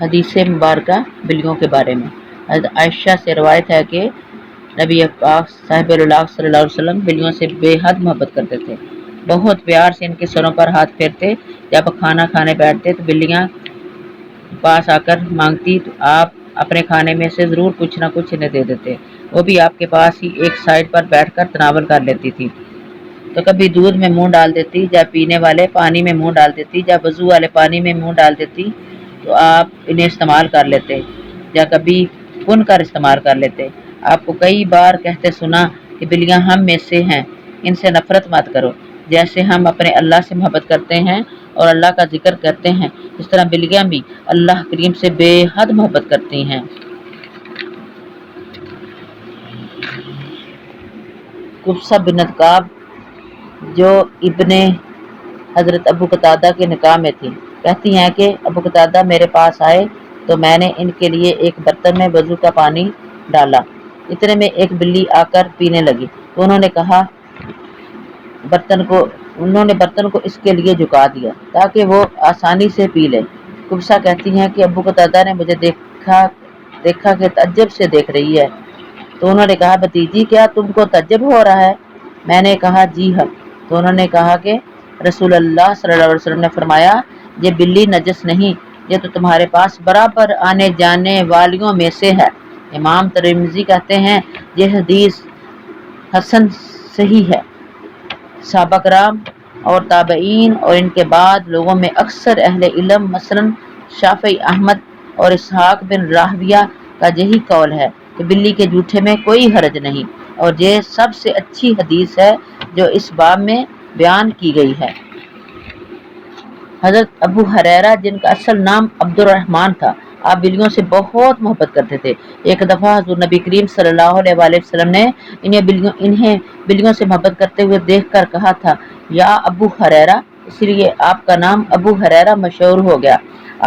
حدیث مبارکہ بلیوں کے بارے میں۔ حضرت عائشہ سے روایت ہے کہ نبی پاک صاحب اللہ صلی اللہ علیہ وسلم بلیوں سے بے حد محبت کرتے تھے، بہت پیار سے ان کے سروں پر ہاتھ پھیرتے۔ جب کھانا کھانے بیٹھتے تو بلیاں پاس آ کر مانگتی تو آپ اپنے کھانے میں سے ضرور کچھ نہ کچھ انہیں دے دیتے، وہ بھی آپ کے پاس ہی ایک سائڈ پر بیٹھ کر تناول کر لیتی تھی۔ تو کبھی دودھ میں منہ ڈال دیتی، یا پینے والے پانی میں منہ ڈال دیتی، یا وضو والے پانی میں منہ ڈال دیتی تو آپ انہیں استعمال کر لیتے، یا کبھی کن کر استعمال کر لیتے۔ آپ کو کئی بار کہتے سنا کہ بلیاں ہم میں سے ہیں، ان سے نفرت مت کرو۔ جیسے ہم اپنے اللہ سے محبت کرتے ہیں اور اللہ کا ذکر کرتے ہیں، اس طرح بلیاں بھی اللہ کریم سے بے حد محبت کرتی ہیں۔ قبصہ بنت کعب جو ابن حضرت ابو قتادہ کے نکاح میں تھی، کہتی ہیں کہ ابو قتادہ میرے پاس آئے تو میں نے ان کے لیے ایک برتن میں وضو کا پانی ڈالا، اتنے میں ایک بلی آ کر پینے لگی تو انہوں نے برتن کو اس کے لیے جھکا دیا تاکہ وہ آسانی سے پی لے۔ قبصہ کہتی ہیں کہ ابو قتادہ نے مجھے دیکھا کہ تعجب سے دیکھ رہی ہے، تو انہوں نے کہا بھتیجی کیا تم کو تعجب ہو رہا ہے؟ میں نے کہا جی ہاں۔ تو انہوں نے کہا کہ رسول اللہ صلی اللہ علیہ وسلم نے فرمایا یہ بلی نجس نہیں، یہ تو تمہارے پاس برابر آنے جانے والیوں میں سے ہے۔ امام ترمذی کہتے ہیں یہ حدیث حسن صحیح ہے۔ صحابہ کرام اور تابعین اور ان کے بعد لوگوں میں اکثر اہل علم مثلا شافعی، احمد اور اسحاق بن راہویہ کا یہی قول ہے کہ بلی کے جوٹے میں کوئی حرج نہیں، اور یہ سب سے اچھی حدیث ہے جو اس باب میں بیان کی گئی ہے۔ حضرت ابو ہریرہ جن کا اصل نام عبد الرحمن تھا، آپ بلیوں سے بہت محبت کرتے تھے۔ ایک دفعہ حضور نبی کریم صلی اللہ علیہ وآلہ وسلم نے انہیں بلیوں سے محبت کرتے ہوئے دیکھ کر کہا تھا یا ابو ہریرہ، اس لیے آپ کا نام ابو ہریرہ مشہور ہو گیا۔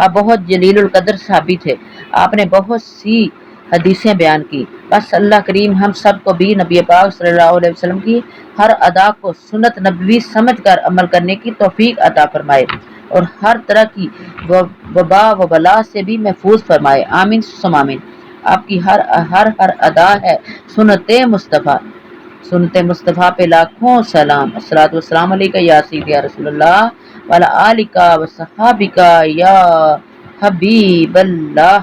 آپ بہت جلیل القدر صحابی تھے، آپ نے بہت سی حدیثیں بیان کی۔ بس اللہ کریم ہم سب کو بھی نبی پاک صلی اللہ علیہ وسلم کی ہر ادا کو سنت نبوی سمجھ کر عمل کرنے کی توفیق عطا فرمائے، اور ہر طرح کی وبا و بلا سے بھی محفوظ فرمائے، آمین ثم آمین۔ آپ کی ہر ادا ہے سنت مصطفیٰ پہ لاکھوں سلام۔ الصلوۃ والسلام علیکہ یا سیدی یا رسول اللہ وعلی آلکہ و صحابکہ یا حبیب اللہ۔